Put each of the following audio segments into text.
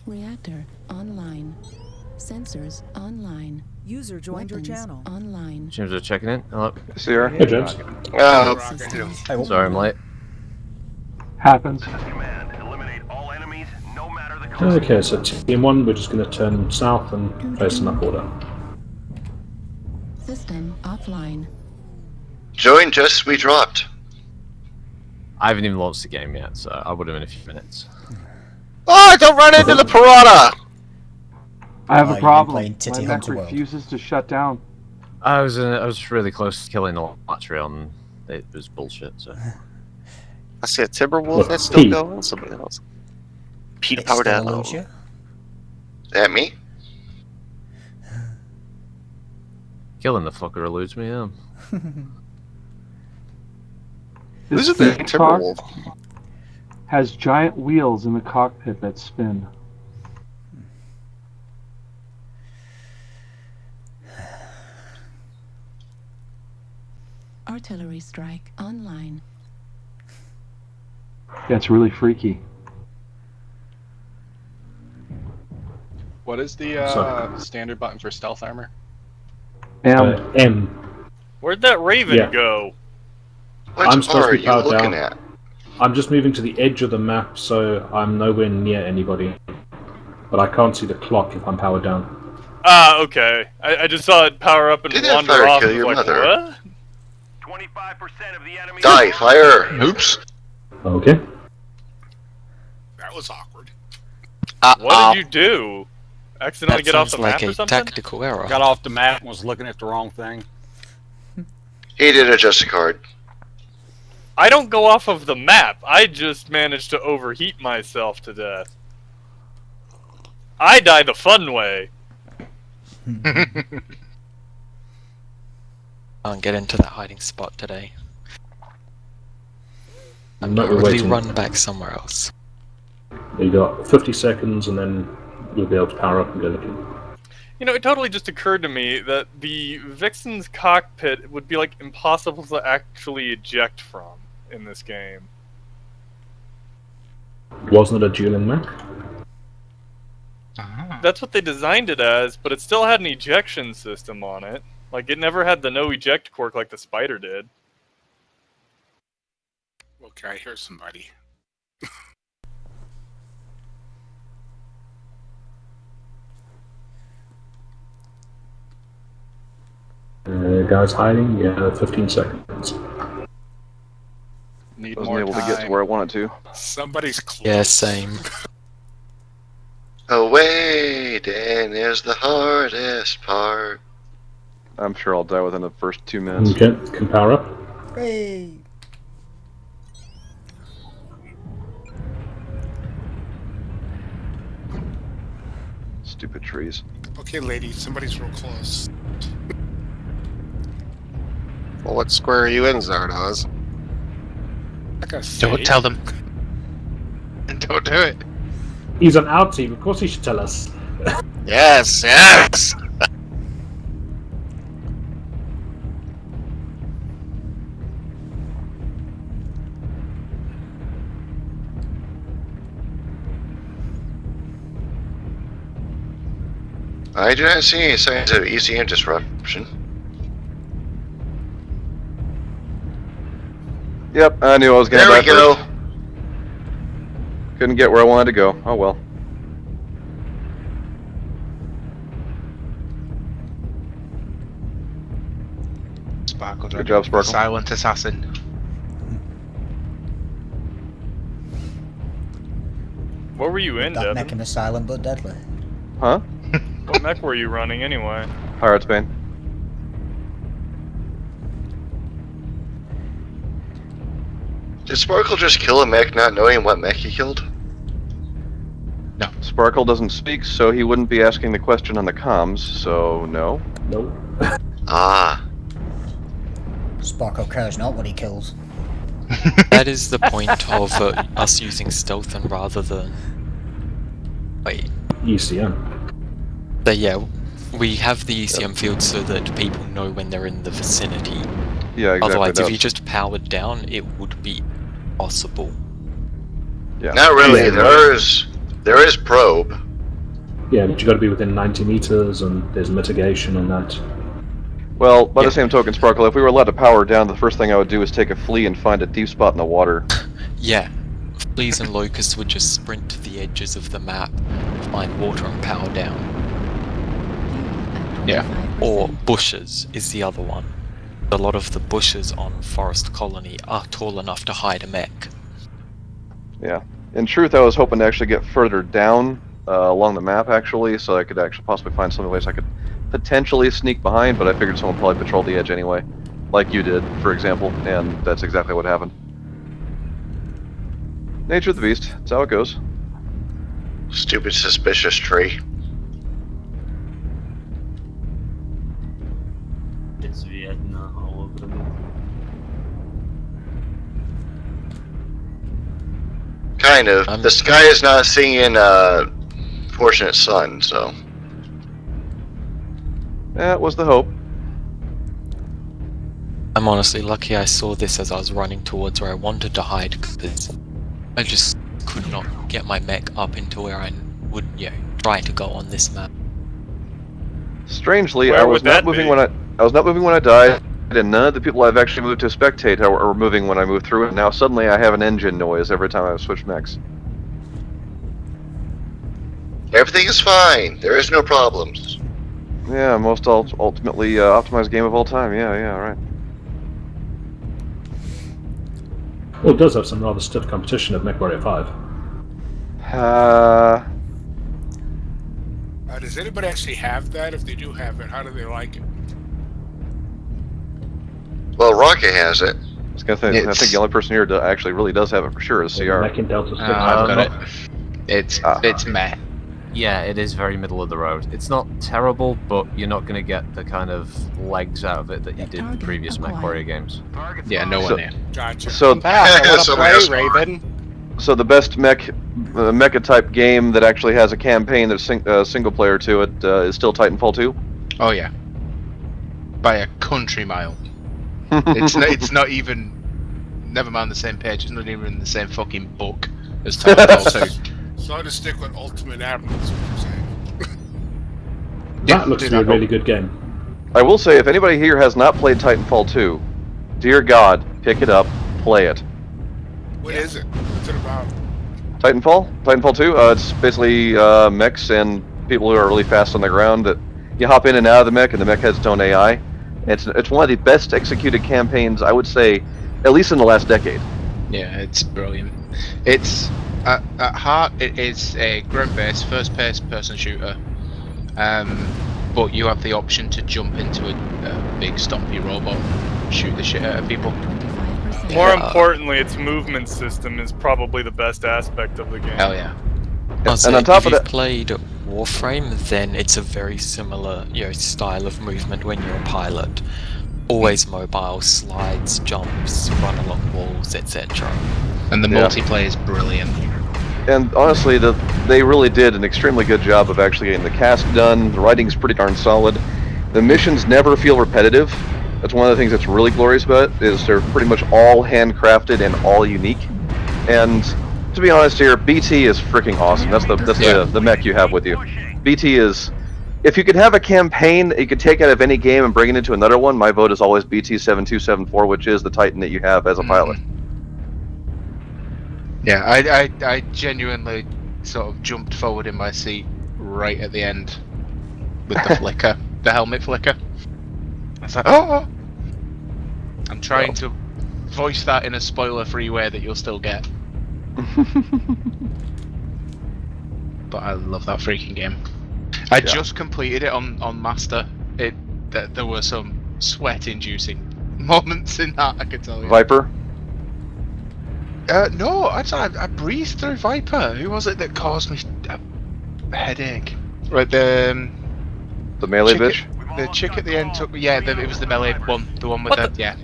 Reactor online. Sensors online. User joined your channel. Online. James are checking in. Hello. See her? Hey, James. Sorry, I'm late. Happens. Command, eliminate all enemies, no matter the cost. Okay, so team 1, we're just going to turn south and place them up order. System offline. Join just we dropped. I haven't even launched the game yet, so I would have in a few minutes. Oh, don't run into the piranha! I have a problem. playing My Titty mech Hunter World. refuses to shut down. I was really close to killing the battery on. It was bullshit. So I see a Timberwolf Look, that's still Pete. going. Somebody else. Pete It power still down. eludes you? That me? killing the fucker eludes me. Yeah. Who's This the big Timberwolf? car has giant wheels in the cockpit that spin. Artillery strike online. Yeah, it's really freaky. What is the Sorry. standard button for stealth armor? M. Where'd that Raven Yeah. go? What I'm supposed to are be you powered looking down. at? I'm just moving to the edge of the map, so I'm nowhere near anybody. But I can't see the clock if I'm powered down. Ah, okay. I just saw it power up and Did that wander fire off. kill and your was like, mother? what? 25% of the enemy. Die, fire! Oops. Okay. That was awkward. What did you do? Accidentally That get off the sounds map like or a something? tactical error. Got off the map and was looking at the wrong thing. He did adjust a card. I don't go off of the map. I just managed to overheat myself to death. I die the fun way. Can't get into that hiding spot today. I'm not Probably waiting. run back somewhere else. You got 50 seconds and then you'll be able to power up and go looking. You know, it totally just occurred to me that the Vixen's cockpit would be like impossible to actually eject from in this game. Wasn't it a dueling mech? That's what they designed it as, but it still had an ejection system on it. Like, it never had the no eject quirk like the Spider did. Okay, I hear somebody. Guys hiding? Yeah, 15 seconds. Need Wasn't more able time. to get to where I wanted to. Somebody's close. Yeah, same. Waiting is the hardest part. I'm sure I'll die within the first 2 minutes. Okay, can power up. Hooray! Stupid trees. Okay, lady, somebody's real close. Well, what square are you in, Zardoz? I gotta say. Don't tell them. Don't do it. He's on our team, of course he should tell us. Yes, yes! I do not see any signs of ECM disruption. Yep, I knew I was gonna There die we go. first. Couldn't get where I wanted to go. Oh well. Sparkle Good job, Sparkle. Silent assassin. What were you in, That mech Devin? him silent but deadly. Huh? What mech were you running anyway? Pirate's Bane. Did Sparkle just kill a mech not knowing what mech he killed? No. Sparkle doesn't speak, so he wouldn't be asking the question on the comms, so no. Nope. Ah. Sparkle cares not what he kills. That is the point of us using stealth and rather than... Wait. ECM. So yeah, we have the ECM field so that people know when they're in the vicinity. Yeah, exactly. Otherwise, if you just powered down, it would be possible. Yeah. Not really. Yeah. There is probe. Yeah, but you got to be within 90 meters, and there's mitigation and that. Well, by the same token, Sparkle, if we were allowed to power down, the first thing I would do is take a flea and find a deep spot in the water. Yeah, fleas and locusts would just sprint to the edges of the map, find water and power down. Yeah. Or bushes is the other one. A lot of the bushes on Forest Colony are tall enough to hide a mech. Yeah. In truth, I was hoping to actually get further down along the map, actually, so I could actually possibly find some ways I could potentially sneak behind, but I figured someone probably patrolled the edge anyway. Like you did, for example, and that's exactly what happened. Nature of the beast. That's how it goes. Stupid suspicious tree. It's Vienna all over the map. Kind of. The sky is not singing Fortunate Son, so. That was the hope. I'm honestly lucky I saw this as I was running towards where I wanted to hide, because I just could not get my mech up into where I would, try to go on this map. Strangely, Where I was would not that moving be? when I was not moving when I died, and none of the people I've actually moved to spectate are moving when I move through it. Now suddenly I have an engine noise every time I switch mechs. Everything is fine. There is no problems. Yeah, most ultimately optimized game of all time. Yeah, right. Well, it does have some rather stiff competition of MechWarrior 5. Does anybody actually have that? If they do have it, how do they like it? Well, Rocket has it. I was gonna say, I think the only person here that actually really does have it for sure is CR. Mech in Delta 6. I've got it. It's meh. Yeah, it is very middle of the road. It's not terrible, but you're not going to get the kind of legs out of it that you did in previous MechWarrior games. Yeah, no one there. Gotcha. So, I want to Somebody play, else. Raven. so the best mecha type game that actually has a campaign that's single player to it is still Titanfall 2. Oh yeah. By a country mile. It's not even. Never mind the same page. It's not even in the same fucking book as Titanfall 2. So I'll just stick with Ultimate Admiral, is what you're saying. That looks to be a really good game. I will say, if anybody here has not played Titanfall 2, dear God, pick it up, play it. What is it? What's it about? Titanfall 2, it's basically mechs and people who are really fast on the ground that you hop in and out of the mech, and the mech has its own AI. It's one of the best executed campaigns, I would say, at least in the last decade. Yeah, it's brilliant. It's at heart, it is a ground-based, first-person shooter. But you have the option to jump into a big stompy robot and shoot the shit out of people. More importantly, its movement system is probably the best aspect of the game. Hell yeah. Also, and on top if of you've that, played Warframe, then it's a very similar style of movement when you're a pilot. Always mobile, slides, jumps, run along walls, etc. And the multiplayer is brilliant. And honestly, they really did an extremely good job of actually getting the cast done. The writing's pretty darn solid. The missions never feel repetitive. That's one of the things that's really glorious about it, is they're pretty much all handcrafted and all unique. And to be honest here, BT is freaking awesome. That's the mech you have with you. BT is, if you could have a campaign that you could take out of any game and bring it into another one, my vote is always BT-7274, which is the Titan that you have as a pilot. Yeah, I genuinely sort of jumped forward in my seat right at the end with the flicker, the helmet flicker. I was like, oh! I'm trying to voice that in a spoiler-free way that you'll still get. But I love that freaking game. I just completed it on Master. There were some sweat-inducing moments in that, I can tell you. Viper? No, I breezed through Viper. Who was it that caused me a headache? Right, the melee bitch? The chick at the end took me. Yeah, it was the melee one. The one with yeah.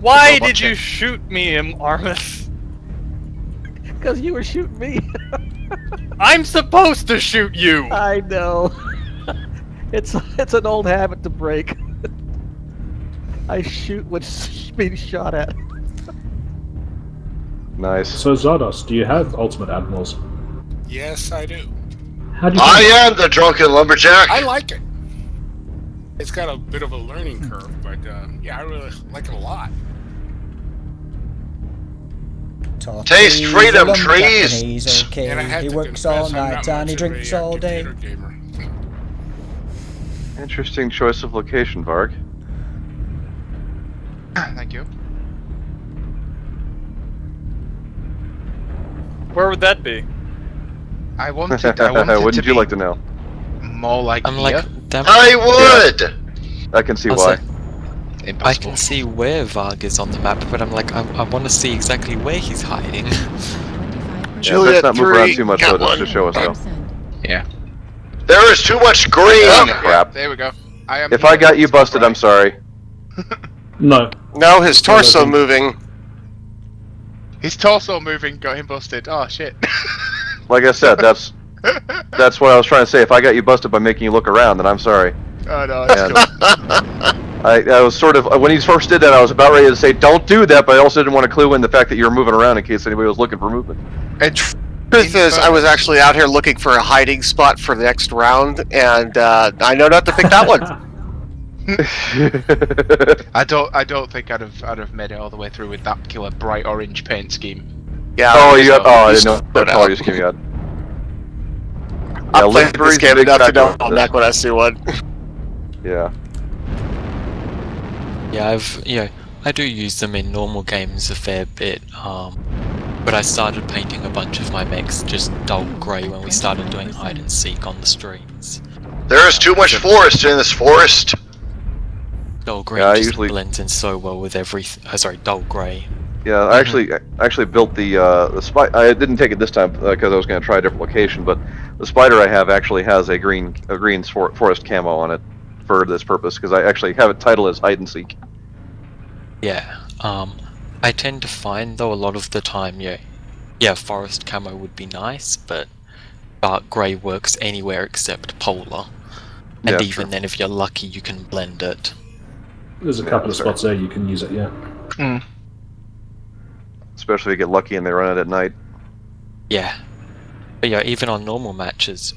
Why did you shoot me, Armus? Because you were shooting me. I'm supposed to shoot you! I know. It's an old habit to break. I shoot what's being shot at. Nice. So Zardos, do you have Ultimate Admirals? Yes, I do. I am the drunken lumberjack. I like it. It's got a bit of a learning curve, but yeah, I really like it a lot. Taste He's freedom, a lumberjack trees. and he's okay. And I have He to works all confess, I'm night not and he much of drinks a, all day. computer gamer. Interesting choice of location, Varg. Thank you. Where would that be? I wanted to Wouldn't be you like to know? more like I'm here. like, damn. I would. I can see I was why. like, I Impossible. can see where Varg is on the map, but I'm like, I want to see exactly where he's hiding. 25%. Yeah, Juliet, let's not move around 3, too much got though, just to one. show us though. Yeah. There is too much green. Oh, Yeah, crap. there we go. I am. If I got you busted, I'm sorry. No. Now his torso Well, moving. His torso moving got him busted. Oh shit. Like I said, that's what I was trying to say. If I got you busted by making you look around, then I'm sorry. Oh no. It's And I was sort of, when he first did that, I was about ready to say, don't do that, but I also didn't want to clue in the fact that you were moving around in case anybody was looking for movement. And Truth is, I was actually out here looking for a hiding spot for the next round, and I know not to pick that one. I don't think I'd have made it all the way through with that killer bright orange paint scheme. Yeah. Oh, you so got, oh, I you didn't know stood that out. color you scheme you got. I Yeah, played this Livery's game big enough to know factor. I'm not going to see one. Yeah. Yeah, I do use them in normal games a fair bit. But I started painting a bunch of my mechs just dull grey when we started doing hide and seek on the streets. There is too much forest in this forest. Dull green Yeah, I just usually- blends in so well with sorry, dull grey. Yeah, I actually built the spider. I didn't take it this time because I was going to try a different location, but the spider I have actually has a green forest camo on it for this purpose because I actually have it titled as hide and seek. Yeah, I tend to find though a lot of the time, yeah, forest camo would be nice, but dark grey works anywhere except polar. And Yeah, even true. then, if you're lucky, you can blend it. There's a couple of spots there you can use it, yeah. Especially if you get lucky and they run it at night. Yeah. But yeah, even on normal matches,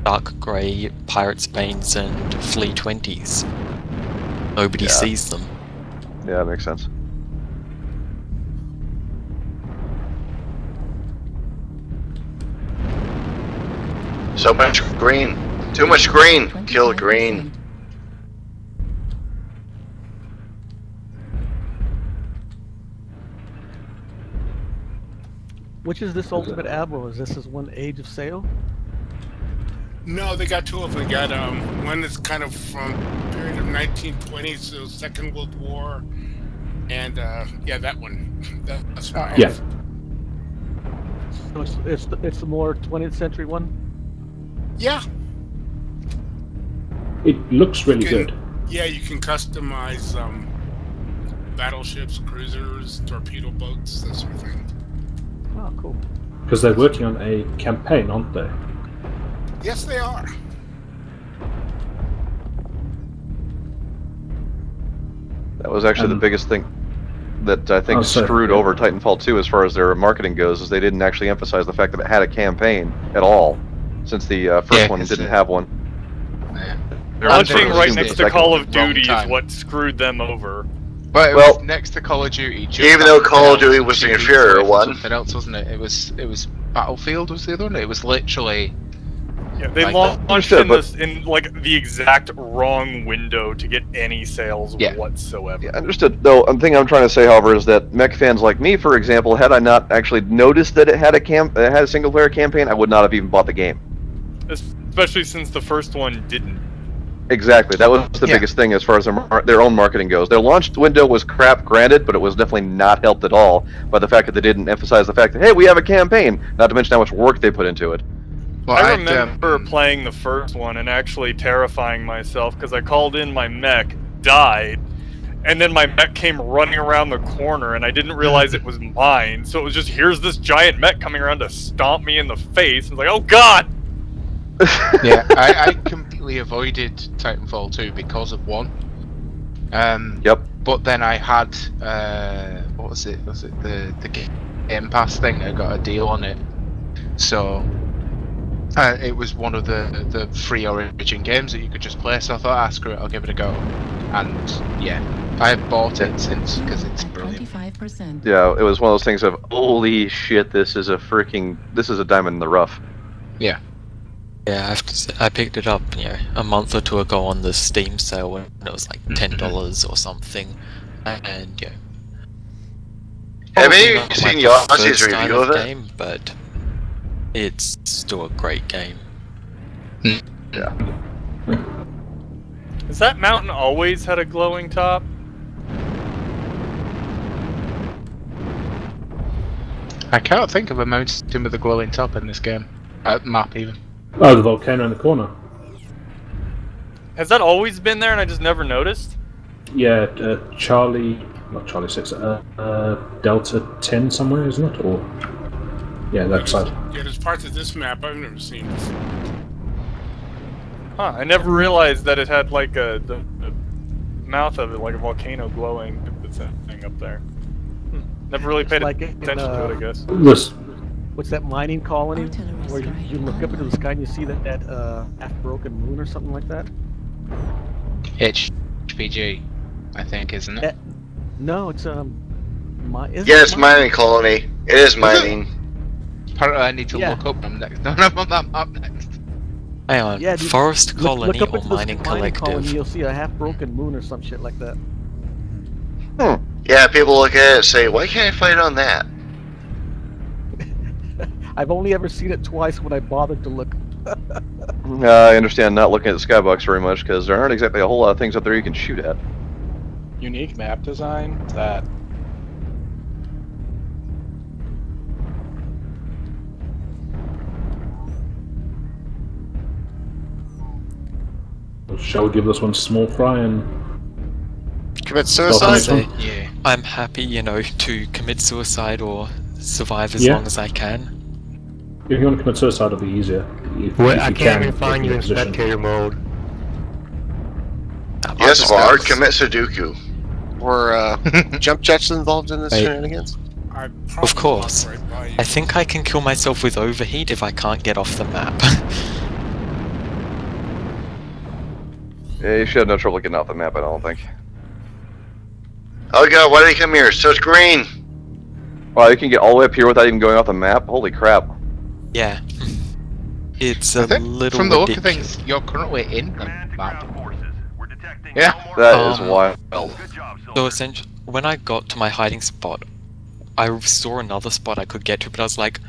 dark grey, Pirates Banes and Flea 20s, nobody sees them. Yeah, that makes sense. So much green. Too much green. Kill green. Which is this ultimate admiral? Is this one Age of Sail? No, they got two of them. They got one that's kind of from the period of 1920s to Second World War, and yeah, that one. That's right. Yeah. So it's the more 20th century one. Yeah. It looks really You can- good. Yeah, you can customize battleships, cruisers, torpedo boats, that sort of thing. Oh, cool. Because they're working on a campaign, aren't they? Yes, they are. That was actually the biggest thing that I think Oh, sorry. screwed over Titanfall 2 as far as their marketing goes, is they didn't actually emphasize the fact that it had a campaign at all, since the first one didn't have one. Launching right assumed next the to second Call one. of Duty is time. what screwed them over. But it was next to Call of Duty. just Even though after Call of that, Duty was the 2 weeks inferior away from one. Something else, wasn't it? It was Battlefield was the other one. It was literally. Yeah, they Like launched that. in this in like the exact wrong window to get any sales Yeah. whatsoever. Yeah, understood. Though, one thing I'm trying to say, however, is that mech fans like me, for example, had I not actually noticed that it had a single-player campaign, I would not have even bought the game. Especially since the first one didn't. Exactly. That was the Yeah. biggest thing as far as their own marketing goes. Their launch window was crap, granted, but it was definitely not helped at all by the fact that they didn't emphasize the fact that, hey, we have a campaign, not to mention how much work they put into it. Well, I I'd, remember playing the first one and actually terrifying myself because I called in my mech, died, and then my mech came running around the corner and I didn't realize it was mine. So it was just, here's this giant mech coming around to stomp me in the face. I was like, oh god! yeah, I completely avoided Titanfall 2 because of 1. Yep. But then I had what was it? Was it the Game Pass thing? I got a deal on it, so It was one of the free Origin games that you could just play, so I thought, screw it, I'll give it a go. And yeah, I have bought it since because it's brilliant. 25%. Yeah, it was one of those things of, holy shit, this is a diamond in the rough. Yeah. Yeah, I have to say, I picked it up, a month or two ago on the Steam sale when it was like $10 or something, and Have probably you not my seen preferred Yossi's style review of it? game, but it's still a great game. Yeah. Has that mountain always had a glowing top? I can't think of a mountain with a glowing top in this game. Map even. Oh, the volcano in the corner. Has that always been there and I just never noticed? Yeah, not Charlie 6, Delta 10 somewhere, isn't it? Or yeah, that side. Yeah, there's parts of this map I've never seen before. Huh, I never realized that it had like the mouth of it, like a volcano glowing thing up there. Never really paid like attention to it, I guess. What's that mining colony where you look up into the sky and you see that half-broken moon or something like that? HPG, I think, isn't it? No, it's Yeah, it's mining colony. It is mining. Apparently, I need to look up them next. No, I'm on that map next. Hang on, Yeah, dude, Forest Colony look up or into the Mining colony, Collective? you'll see a half-broken moon or some shit like that. Yeah, people look at it and say, why can't I fight on that? I've only ever seen it twice when I bothered to look. I understand not looking at the skybox very much, because there aren't exactly a whole lot of things up there you can shoot at. Unique map design that... Shall we give this one small fry and commit suicide? Yeah. I'm happy, to commit suicide or survive as Yeah. long as I can. if you want to commit suicide, it'll be easier. I can't even find you in spectator mode. Yes, Bard, commit Sudoku. Were jump jets involved in this shenanigans? Of course. I think I can kill myself with overheat if I can't get off the map. Yeah, you should have no trouble getting off the map, I don't think. Oh god, why did he come here? So it's green! Wow, you can get all the way up here without even going off the map? Holy crap. Yeah. It's a little From the look of ridiculous. things, you're currently in the map. Yeah. That is wild. So essentially, when I got to my hiding spot, I saw another spot I could get to, but I was like,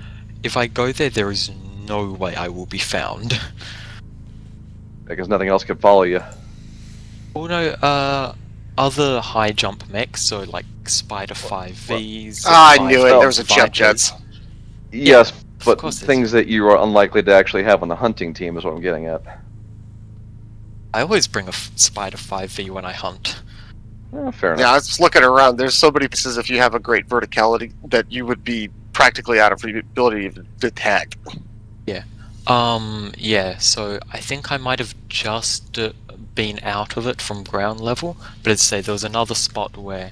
if I go there, there is no way I will be found. Because nothing else can follow you. Oh no, other high jump mechs, so like Spider 5Vs. I knew it, there was a jump jets. Yes, but things that you are unlikely to actually have on the hunting team is what I'm getting at. I always bring a Spider 5V when I hunt. Fair enough. Yeah, I was looking around. There's so many places if you have a great verticality that you would be practically out of the ability to detect. Yeah. Yeah, so I think I might have just been out of it from ground level, but I'd say there was another spot where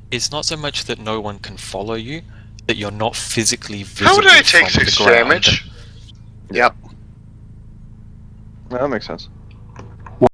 it's not so much that no one can follow you, that you're not physically visible. How did I take from 6 the ground. damage? Yep. That makes sense.